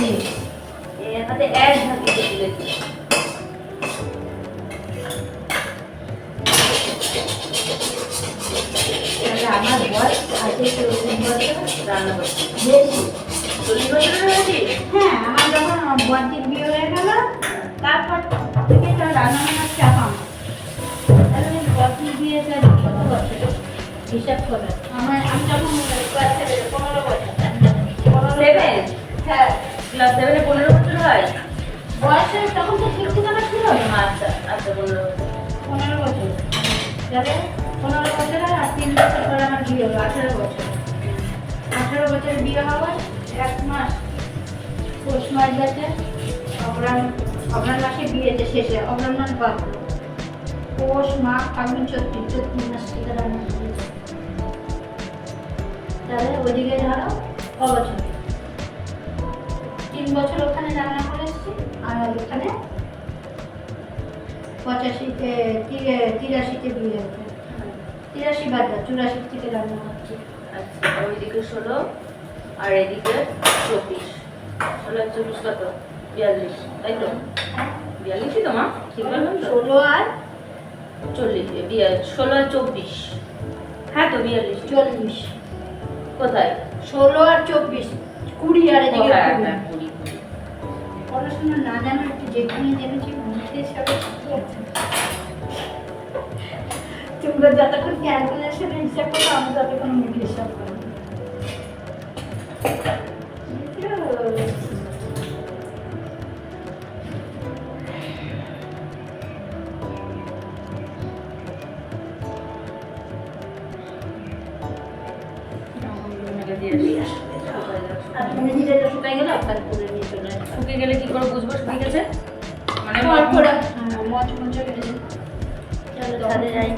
এর মধ্যে এক ভাগে তুলেছি। আমার বয়স আজকে 40 বছর রান্না করছি। বেশি 40 বছর হয়েছে। হ্যাঁ, আমার যখন বড়দির বিয়ে হয়ে গেল তারপর থেকে তো রান্না বান্নার চাপ আমার। তাহলে বড়দির বিয়ে কত বছর হিসাব করে আমি যখন ক্লাস 7 15 বছর 7 হ্যাঁ ক্লাস 7 এ 15 বছর হয় বয়সে তখন তো ঠিক ঠিকানা ছিল না। আচ্ছা আচ্ছা 15 বছর তাহলে 15 বছর আর 3 বছর পরে আমার বিয়ে হলো 18 বছর। 18 বছর বিয়ে হওয়ার 1 মাস পৌষ মাস গেছে অগ্রহণ মাসে বিয়েতে শেষে অগ্রহণ মাস বাদ পৌষ মাঘ ফাল্গুন চৈত্র 3 মাস থেকে রান্না করেছি। তাহলে ওদিকে ধরো ক বছর 3 বছর ওখানে রান্না করেছি আর ওখানে 85-তে 83-তে বিয়ে হয়েছে। 83 বাদ 84 থেকে রান্না করছি। আচ্ছা ওইদিকে 16 আর এদিকে 24 16 24 কত 42 তাই তো 42ই তো মা ঠিক বললাম 16 আর 40 16 আর 24 হ্যাঁ তো 42 40 কোথায় 16 আর 24 20 আর এদিকে 20 পড়াশোনা না জানা একটু যেখানে জেনেছি মধ্যে সব ঠিক আছে। তোমরা যতক্ষণ ক্যালকুলেশন হিসাব করো আমি ততক্ষণ মুখে হিসাব করো। শুকিয়ে গেলে কি করে বুঝবো শুকিয়ে গেছে মানে মচ মচ গেছে। চলো তাহলে যাই।